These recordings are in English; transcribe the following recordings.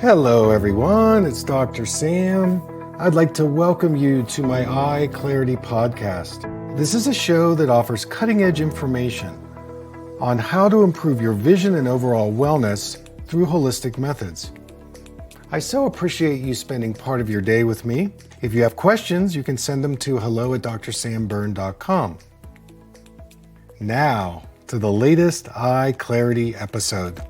Hello everyone, it's Dr. Sam. I'd like to welcome you to my EyeClarity podcast. This is a show that offers cutting-edge information on how to improve your vision and overall wellness through holistic methods. I so appreciate you spending part of your day with me. If you have questions, you can send them to hello@drsamberne.com. Now, to the latest EyeClarity episode.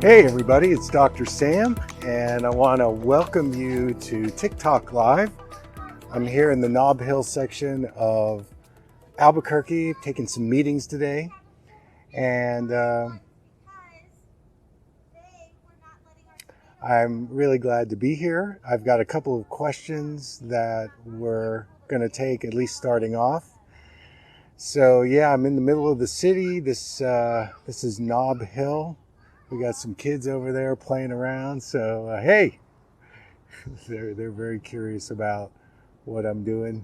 Hey everybody, it's Dr. Sam, and I want to welcome you to TikTok Live. I'm here in the Nob Hill section of Albuquerque, taking some meetings today, and I'm really glad to be here. I've got a couple of questions that we're going to take, at least starting off. So yeah, I'm in the middle of the city. This is Nob Hill. We got some kids over there playing around, so hey, they're very curious about what I'm doing.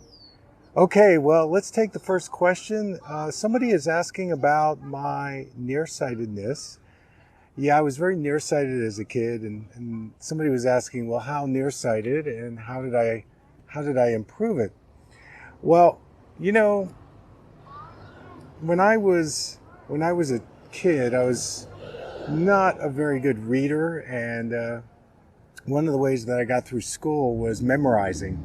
Okay, well, let's take the first question. Somebody is asking about my nearsightedness. Yeah, I was very nearsighted as a kid, and somebody was asking, well, how nearsighted and how did I improve it? Well, you know, when I was a kid, I was not a very good reader, and one of the ways that I got through school was memorizing.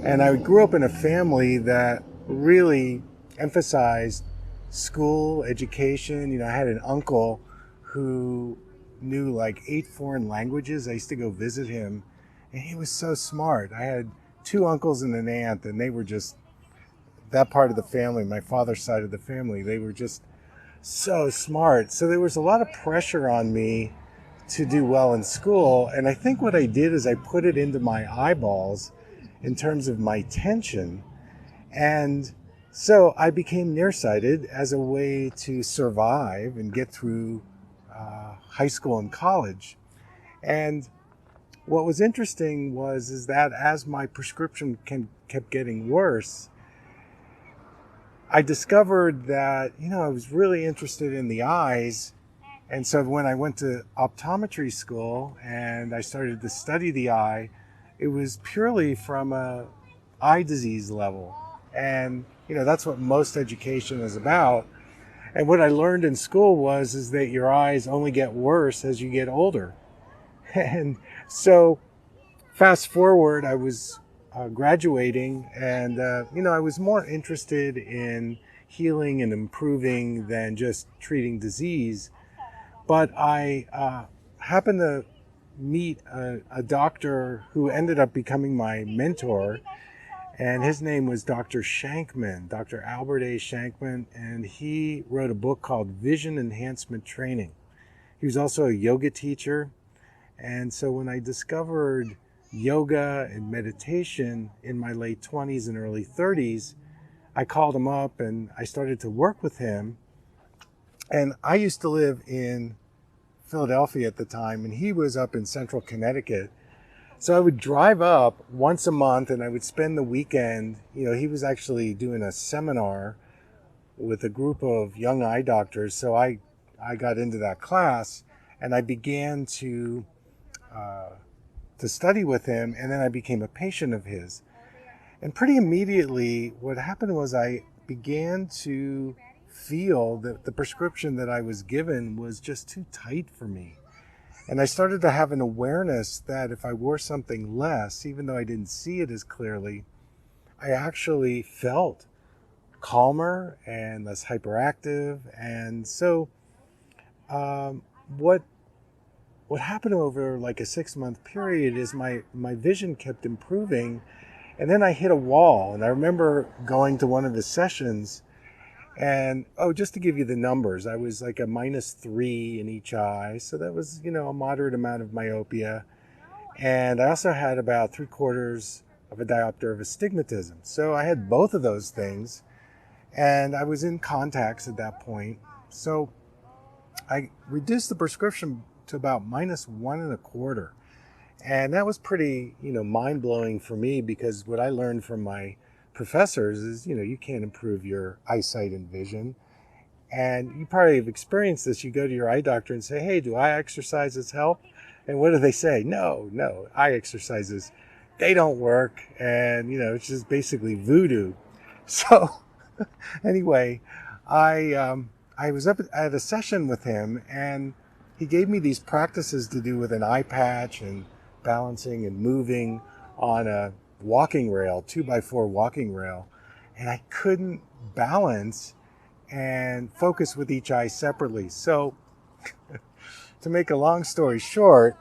And I grew up in a family that really emphasized school education. You know, I had an uncle who knew like 8 foreign languages. I used to go visit him, and he was so smart. I had 2 uncles and an aunt, and they were just, that part of the family, my father's side of the family, they were just so smart. So there was a lot of pressure on me to do well in school. And I think what I did is I put it into my eyeballs in terms of my attention. And so I became nearsighted as a way to survive and get through high school and college. And what was interesting is that as my prescription kept getting worse, I discovered that, I was really interested in the eyes. And so when I went to optometry school and I started to study the eye, it was purely from a eye disease level. And, that's what most education is about. And what I learned in school is that your eyes only get worse as you get older. And so fast forward, I was graduating, and I was more interested in healing and improving than just treating disease. But I happened to meet a doctor who ended up becoming my mentor, and his name was Dr. Shankman, Dr. Albert A. Shankman, and he wrote a book called Vision Enhancement Training. He was also a yoga teacher, and so when I discovered yoga and meditation in my late 20s and early 30s, I called him up and I started to work with him. And I used to live in Philadelphia at the time, and he was up in central Connecticut. So I would drive up once a month and I would spend the weekend. He was actually doing a seminar with a group of young eye doctors. So I got into that class and I began to study with him, and then I became a patient of his. And pretty immediately what happened was I began to feel that the prescription that I was given was just too tight for me. And I started to have an awareness that if I wore something less, even though I didn't see it as clearly, I actually felt calmer and less hyperactive. And so what happened over like a 6-month period is my vision kept improving, and then I hit a wall. And I remember going to one of his sessions, and just to give you the numbers, I was like a -3 in each eye, so that was a moderate amount of myopia, and I also had about 3/4 of a diopter of astigmatism. So I had both of those things, and I was in contacts at that point. So I reduced the prescription to about -1 1/4. And that was pretty, mind-blowing for me, because what I learned from my professors is, you can't improve your eyesight and vision. And you probably have experienced this. You go to your eye doctor and say, hey, do eye exercises help? And what do they say? No, eye exercises, they don't work. And, it's just basically voodoo. So anyway, I was up at a session with him, and he gave me these practices to do with an eye patch and balancing and moving on a walking rail, 2x4 walking rail. And I couldn't balance and focus with each eye separately. So to make a long story short,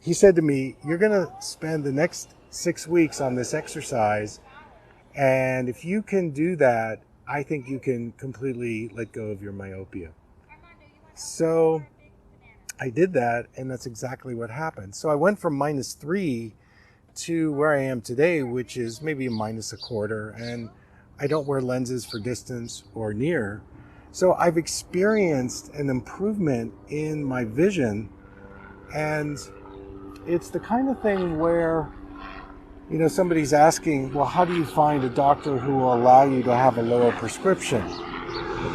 he said to me, you're going to spend the next 6 weeks on this exercise. And if you can do that, I think you can completely let go of your myopia. So I did that, and that's exactly what happened. So I went from -3 to where I am today, which is maybe a -1/4. And I don't wear lenses for distance or near. So I've experienced an improvement in my vision. And it's the kind of thing where, somebody's asking, well, how do you find a doctor who will allow you to have a lower prescription?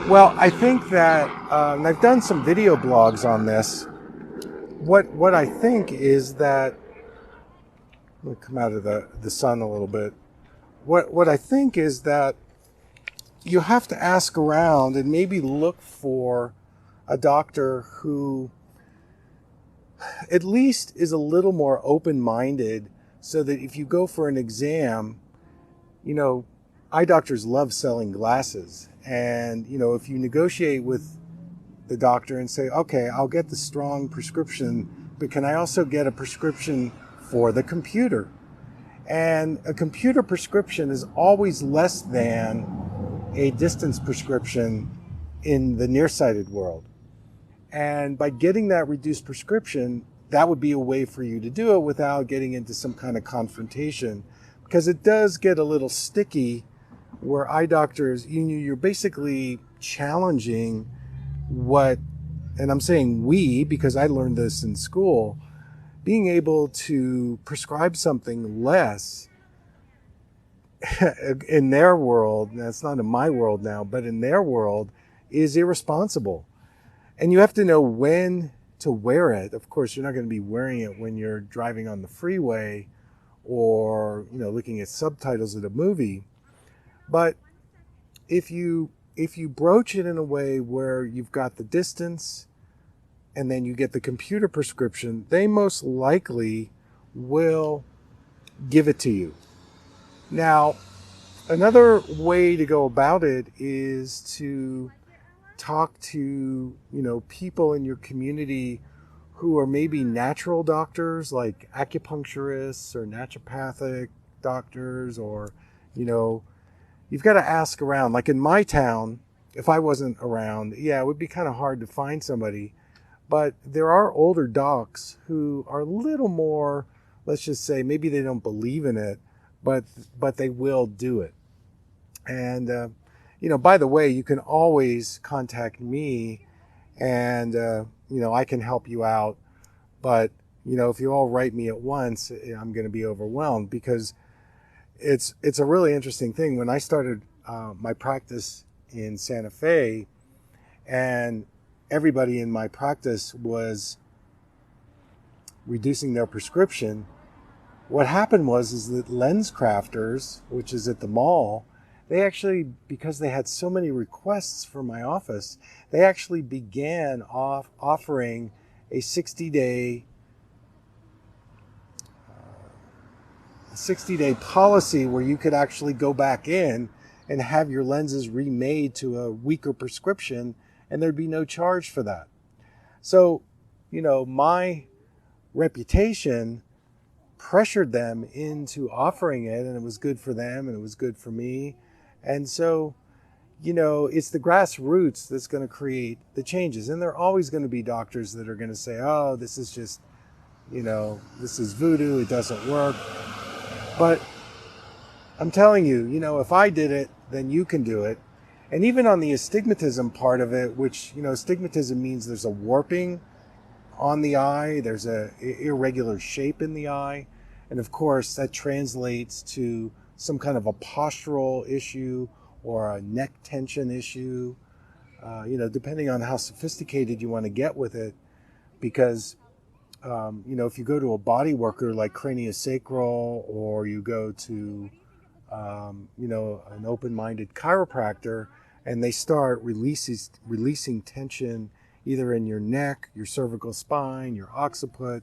Well, I think that, and I've done some video blogs on this, what I think is that, let me come out of the sun a little bit. What I think is that you have to ask around and maybe look for a doctor who at least is a little more open-minded, so that if you go for an exam, eye doctors love selling glasses. And, if you negotiate with the doctor and say, okay, I'll get the strong prescription, but can I also get a prescription for the computer? And a computer prescription is always less than a distance prescription in the nearsighted world. And by getting that reduced prescription, that would be a way for you to do it without getting into some kind of confrontation, because it does get a little sticky where eye doctors, you're basically challenging what, and I'm saying we, because I learned this in school, being able to prescribe something less in their world, that's not in my world now, but in their world, is irresponsible. And you have to know when to wear it. Of course, you're not going to be wearing it when you're driving on the freeway or, looking at subtitles of a movie. But if you broach it in a way where you've got the distance and then you get the computer prescription, they most likely will give it to you. Now, another way to go about it is to talk to, people in your community who are maybe natural doctors, like acupuncturists or naturopathic doctors, or, you've got to ask around. Like in my town, if I wasn't around, it would be kind of hard to find somebody. But there are older docs who are a little more, let's just say, maybe they don't believe in it, but they will do it. And, by the way, you can always contact me, and, I can help you out. But, if you all write me at once, I'm going to be overwhelmed, because it's a really interesting thing. When I started my practice in Santa Fe, and everybody in my practice was reducing their prescription, what happened is that Lens Crafters, which is at the mall, they actually, because they had so many requests for my office, they actually began offering a 60-day policy where you could actually go back in and have your lenses remade to a weaker prescription, and there'd be no charge for that. So, my reputation pressured them into offering it, and it was good for them and it was good for me. And so, it's the grassroots that's going to create the changes. And there are always going to be doctors that are going to say, oh, this is just, this is voodoo, it doesn't work. But I'm telling you, if I did it, then you can do it. And even on the astigmatism part of it, which, astigmatism means there's a warping on the eye. There's a irregular shape in the eye. And of course, that translates to some kind of a postural issue or a neck tension issue, depending on how sophisticated you want to get with it. Because, if you go to a body worker like craniosacral, or you go to, an open-minded chiropractor, and they start releasing tension either in your neck, your cervical spine, your occiput,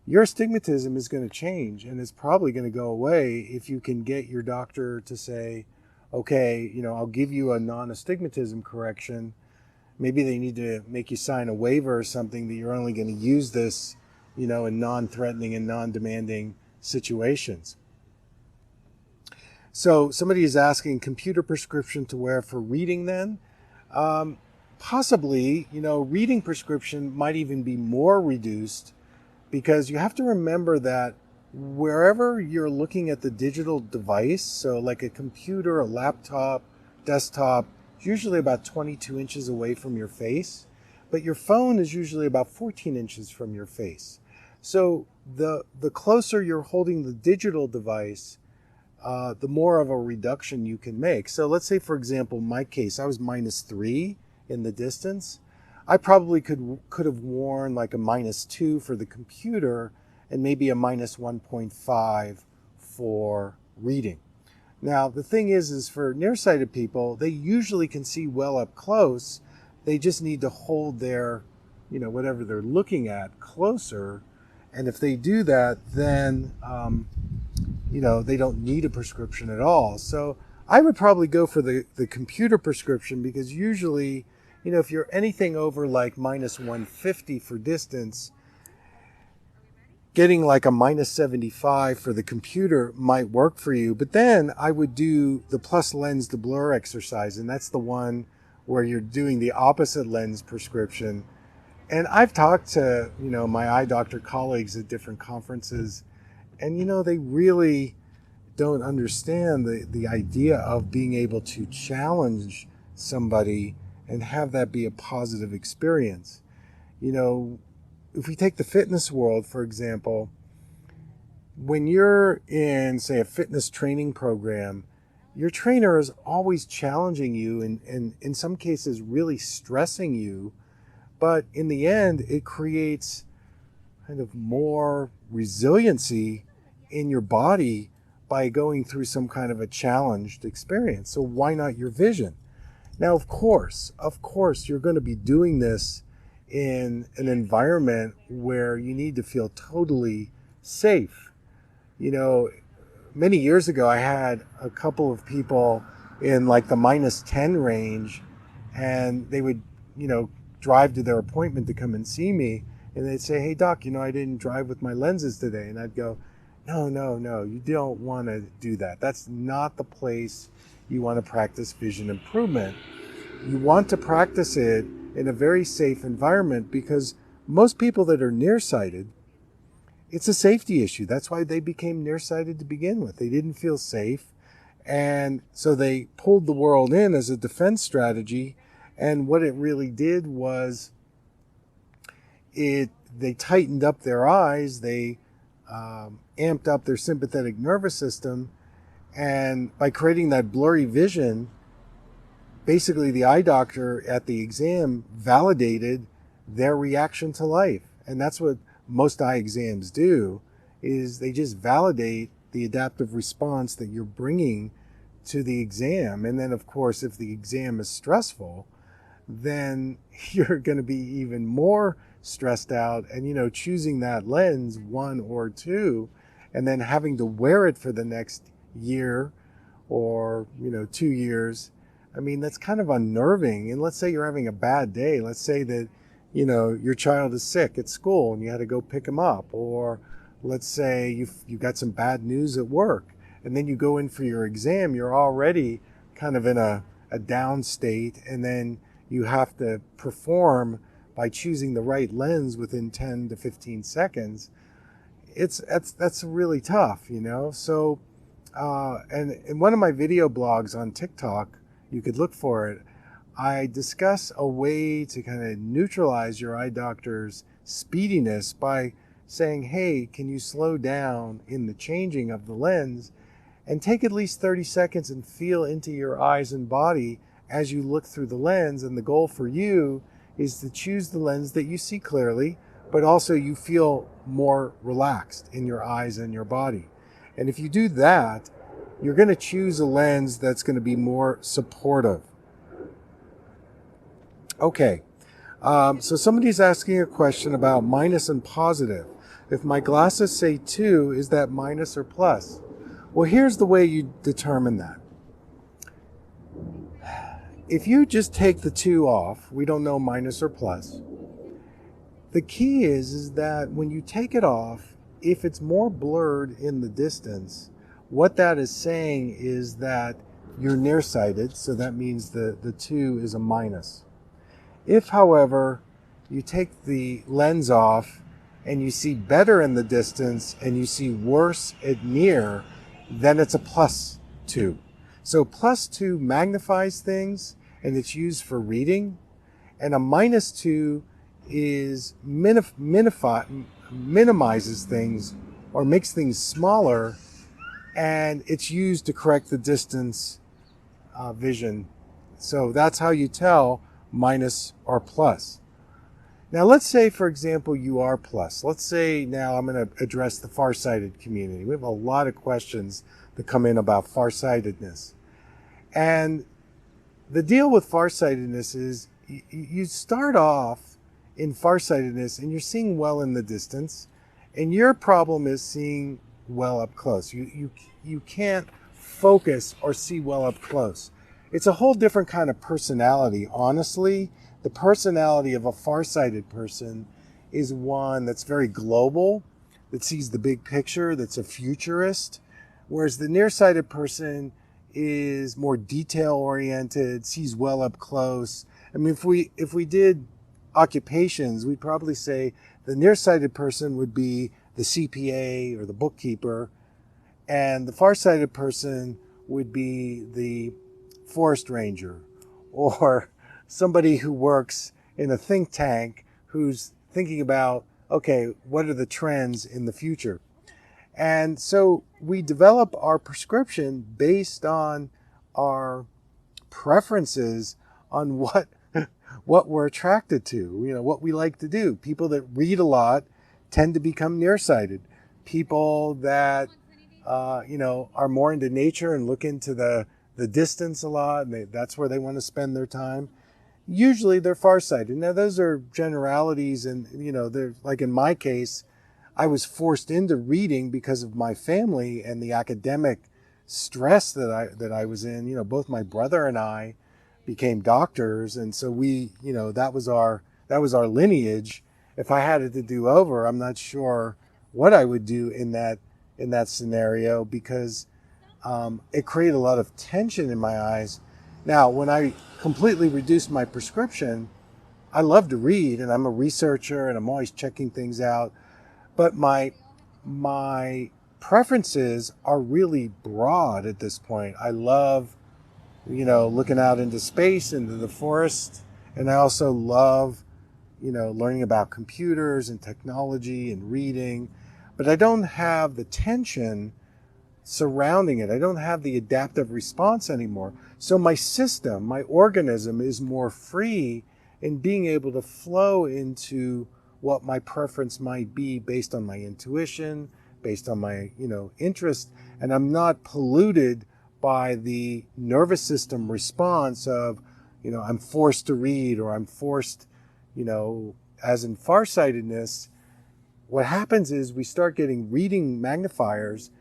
your astigmatism is going to change, and it's probably going to go away if you can get your doctor to say, okay, I'll give you a non-astigmatism correction. Maybe they need to make you sign a waiver or something that you're only going to use this, in non-threatening and non-demanding situations. So somebody is asking, computer prescription to wear for reading then? Possibly, reading prescription might even be more reduced, because you have to remember that wherever you're looking at the digital device, so like a computer, a laptop, desktop, it's usually about 22 inches away from your face, but your phone is usually about 14 inches from your face. So the closer you're holding the digital device, the more of a reduction you can make. So let's say, for example, in my case, I was -3 in the distance. I probably could have worn like a -2 for the computer and maybe a -1.5 for reading. Now, the thing is for nearsighted people, they usually can see well up close. They just need to hold their, whatever they're looking at closer. And if they do that, then, they don't need a prescription at all. So I would probably go for the computer prescription, because usually, if you're anything over like -150 for distance, getting like a -75 for the computer might work for you. But then I would do the plus lens to blur exercise, and that's the one where you're doing the opposite lens prescription. And I've talked to, my eye doctor colleagues at different conferences, and, they really don't understand the idea of being able to challenge somebody and have that be a positive experience. If we take the fitness world, for example, when you're in, say, a fitness training program, your trainer is always challenging you and in some cases really stressing you. But in the end, it creates kind of more resiliency in your body by going through some kind of a challenged experience. So why not your vision? Now, of course, you're going to be doing this in an environment where you need to feel totally safe. Many years ago, I had a couple of people in like the -10 range, and they would, drive to their appointment to come and see me, and they'd say, "Hey, doc, I didn't drive with my lenses today." And I'd go, No, you don't want to do that. That's not the place you want to practice vision improvement. You want to practice it in a very safe environment, because most people that are nearsighted, it's a safety issue. That's why they became nearsighted to begin with. They didn't feel safe, and so they pulled the world in as a defense strategy. And what it really did was they tightened up their eyes, they amped up their sympathetic nervous system, and by creating that blurry vision, basically the eye doctor at the exam validated their reaction to life. And that's what most eye exams do, is they just validate the adaptive response that you're bringing to the exam. And then, of course, if the exam is stressful, then you're going to be even more stressed out, and choosing that lens, 1 or 2, and then having to wear it for the next year or 2 years. I mean, that's kind of unnerving. And let's say you're having a bad day. Let's say that your child is sick at school and you had to go pick him up, or let's say you've got some bad news at work, and then you go in for your exam. You're already kind of in a down state, and then you have to perform by choosing the right lens within 10 to 15 seconds. That's really tough, So, and in one of my video blogs on TikTok, you could look for it, I discuss a way to kind of neutralize your eye doctor's speediness by saying, hey, can you slow down in the changing of the lens and take at least 30 seconds and feel into your eyes and body as you look through the lens. And the goal for you is to choose the lens that you see clearly, but also you feel more relaxed in your eyes and your body. And if you do that, you're going to choose a lens that's going to be more supportive. Okay, so somebody's asking a question about minus and positive. If my glasses say 2, is that minus or plus? Well, here's the way you determine that. If you just take the 2 off, we don't know minus or plus. The key is that when you take it off, if it's more blurred in the distance, what that is saying is that you're nearsighted, so that means the 2 is a minus. If, however, you take the lens off and you see better in the distance and you see worse at near, then it's a plus 2. So plus 2 magnifies things and it's used for reading, and a minus 2 is minimizes things or makes things smaller, and it's used to correct the distance vision. So that's how you tell minus or plus. Now let's say, for example, you are plus. Let's say now I'm going to address the farsighted community. We have a lot of questions that come in about farsightedness. And the deal with farsightedness is you start off in farsightedness and you're seeing well in the distance, and your problem is seeing well up close. You can't focus or see well up close. It's a whole different kind of personality. Honestly, the personality of a farsighted person is one that's very global, that sees the big picture, that's a futurist, whereas the nearsighted person is more detail-oriented, sees well up close. I mean, if we did occupations, we'd probably say the nearsighted person would be the CPA or the bookkeeper, and the farsighted person would be the forest ranger or somebody who works in a think tank who's thinking about, okay, what are the trends in the future? And so we develop our prescription based on our preferences on what we're attracted to, what we like to do. People that read a lot tend to become nearsighted. People that, are more into nature and look into the distance a lot, and that's where they want to spend their time. Usually they're farsighted. Now those are generalities, and they're like in my case, I was forced into reading because of my family and the academic stress that I was in. Both my brother and I became doctors, and so that was our lineage. If I had it to do over, I'm not sure what I would do in that scenario, because it created a lot of tension in my eyes. Now, when I completely reduced my prescription, I love to read, and I'm a researcher, and I'm always checking things out. But my preferences are really broad at this point. I love, looking out into space, into the forest, and I also love, learning about computers and technology and reading. But I don't have the tension surrounding it. I don't have the adaptive response anymore. So my system, my organism is more free in being able to flow into what my preference might be based on my intuition, based on my, interest. And I'm not polluted by the nervous system response of, I'm forced to read, or I'm forced, as in farsightedness. What happens is we start getting reading magnifiers,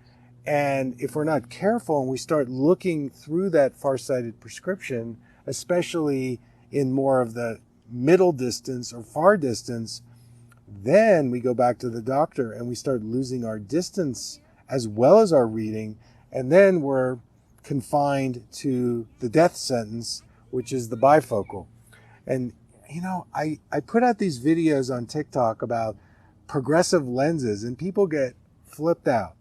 and if we're not careful and we start looking through that farsighted prescription, especially in more of the middle distance or far distance, then we go back to the doctor and we start losing our distance as well as our reading, and then we're confined to the death sentence, which is the bifocal. And I put out these videos on TikTok about progressive lenses, and people get flipped out.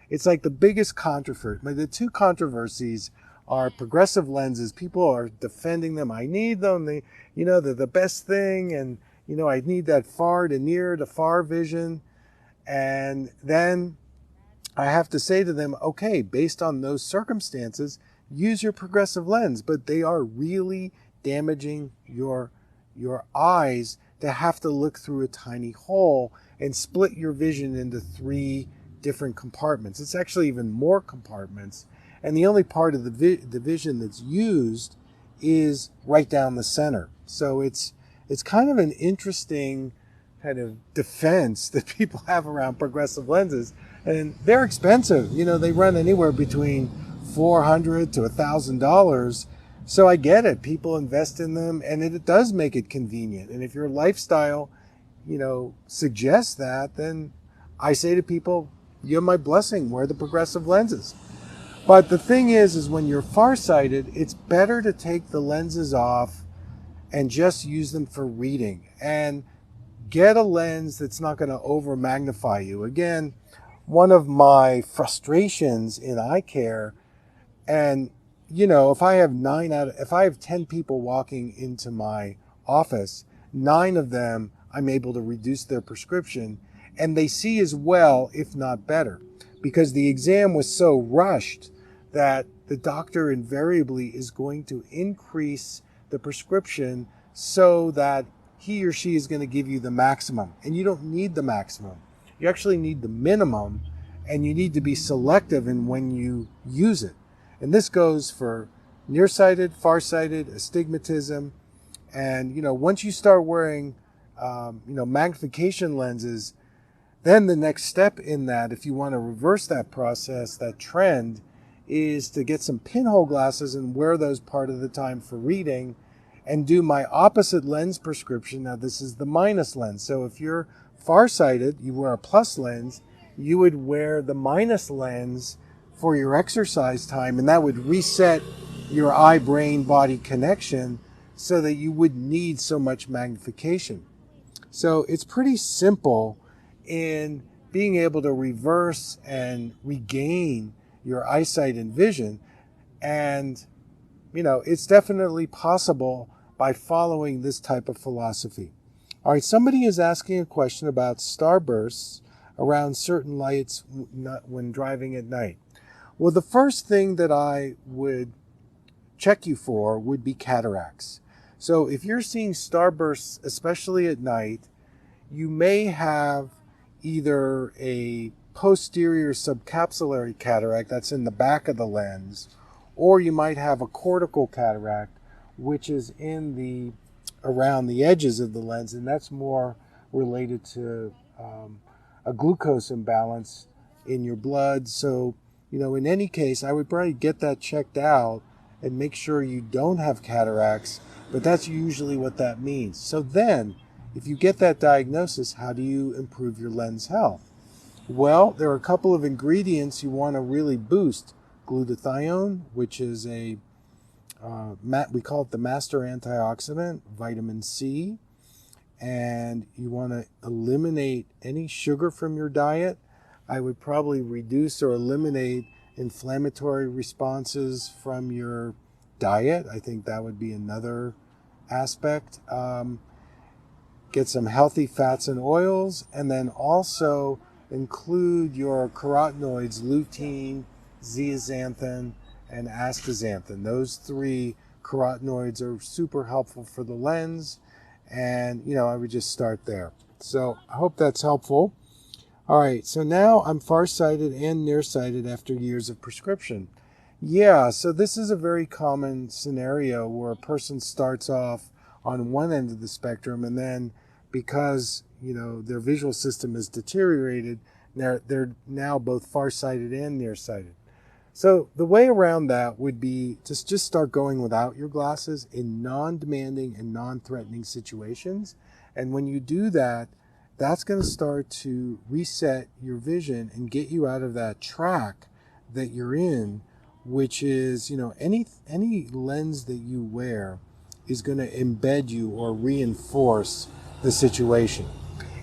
It's like the biggest controversy. The two controversies are progressive lenses. People are defending them. I need them. They're the best thing. And, I need that far to near to far vision. And then I have to say to them, okay, based on those circumstances, use your progressive lens, but they are really damaging your eyes to have to look through a tiny hole and split your vision into 3 different compartments. It's actually even more compartments. And the only part of the vision that's used is right down the center. So it's kind of an interesting kind of defense that people have around progressive lenses. And they're expensive. They run anywhere between $400 to $1,000. So I get it. People invest in them, and it does make it convenient. And if your lifestyle, suggests that, then I say to people, you have my blessing, wear the progressive lenses. But the thing is when you're farsighted, it's better to take the lenses off and just use them for reading. And get a lens that's not going to over magnify you. Again, one of my frustrations in eye care, and if I have 10 people walking into my office, 9 of them I'm able to reduce their prescription, and they see as well, if not better, because the exam was so rushed that the doctor invariably is going to increase the prescription so that he or she is going to give you the maximum. And you don't need the maximum. You actually need the minimum, and you need to be selective in when you use it. And this goes for nearsighted, farsighted, astigmatism. And, once you start wearing, magnification lenses, then the next step in that, if you want to reverse that process, that trend, is to get some pinhole glasses and wear those part of the time for reading, and do my opposite lens prescription. Now, this is the minus lens. So if you're farsighted, you wear a plus lens, you would wear the minus lens for your exercise time, and that would reset your eye-brain-body connection so that you wouldn't need so much magnification. So it's pretty simple in being able to reverse and regain your eyesight and vision. And, it's definitely possible by following this type of philosophy. All right, somebody is asking a question about starbursts around certain lights when driving at night. Well, the first thing that I would check you for would be cataracts. So if you're seeing starbursts, especially at night, you may have either a posterior subcapsular cataract that's in the back of the lens, or you might have a cortical cataract, which is around the edges of the lens, and that's more related to a glucose imbalance in your blood. So, in any case, I would probably get that checked out and make sure you don't have cataracts, but that's usually what that means. So then, if you get that diagnosis, how do you improve your lens health? Well, there are a couple of ingredients you want to really boost. Glutathione, which is we call it the master antioxidant, vitamin C, and you want to eliminate any sugar from your diet. I would probably reduce or eliminate inflammatory responses from your diet. I think that would be another aspect. Get some healthy fats and oils, and then also include your carotenoids, lutein, zeaxanthin, and astaxanthin. Those 3 carotenoids are super helpful for the lens, and I would just start there. So I hope that's helpful. All right, so now I'm farsighted and nearsighted after years of prescription. Yeah, so this is a very common scenario where a person starts off on one end of the spectrum, and then because their visual system is deteriorated, they're now both farsighted and nearsighted. So the way around that would be to just start going without your glasses in non-demanding and non-threatening situations. And when you do that, that's going to start to reset your vision and get you out of that track that you're in, which is, any lens that you wear is going to embed you or reinforce the situation.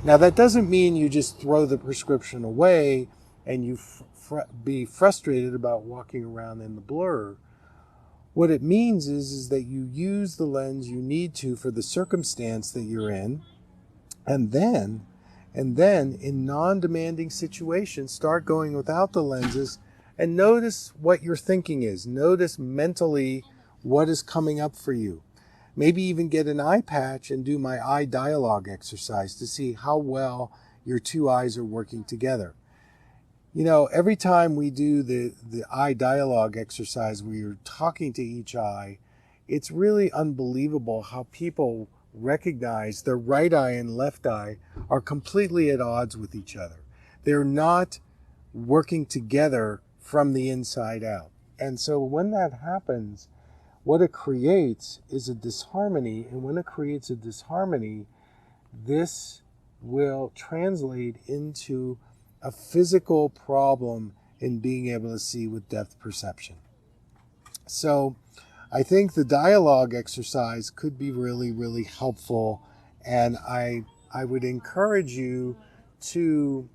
Now, that doesn't mean you just throw the prescription away and you be frustrated about walking around in the blur. What it means is that you use the lens you need to for the circumstance that you're in, and then in non-demanding situations, start going without the lenses and notice what your thinking is. Notice mentally what is coming up for you. Maybe even get an eye patch and do my eye dialogue exercise to see how well your two eyes are working together. You know, every time we do the eye dialogue exercise where you're talking to each eye, it's really unbelievable how people recognize their right eye and left eye are completely at odds with each other. They're not working together from the inside out. And so when that happens, what it creates is a disharmony. And when it creates a disharmony, this will translate into a physical problem in being able to see with depth perception. So I think the dialogue exercise could be really, really helpful. And I would encourage you to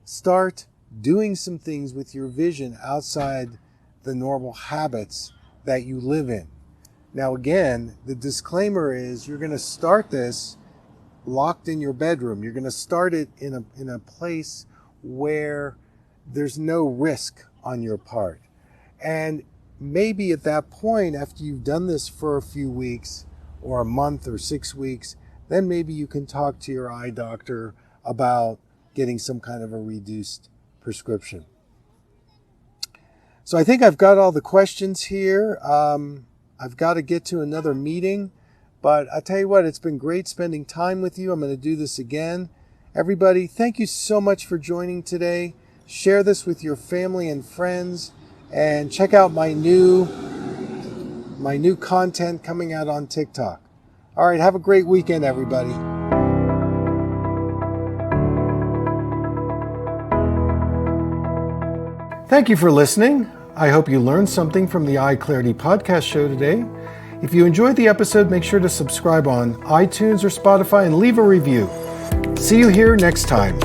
start doing some things with your vision outside the normal habits that you live in. Now, again, the disclaimer is you're going to start this locked in your bedroom. You're going to start it in a place where there's no risk on your part. And maybe at that point, after you've done this for a few weeks or a month or 6 weeks, then maybe you can talk to your eye doctor about getting some kind of a reduced prescription. So I think I've got all the questions here. I've got to get to another meeting. But I tell you what, it's been great spending time with you. I'm going to do this again. Everybody, thank you so much for joining today. Share this with your family and friends, and check out my new content coming out on TikTok. All right, have a great weekend, everybody. Thank you for listening. I hope you learned something from the EyeClarity podcast show today. If you enjoyed the episode, make sure to subscribe on iTunes or Spotify and leave a review. See you here next time.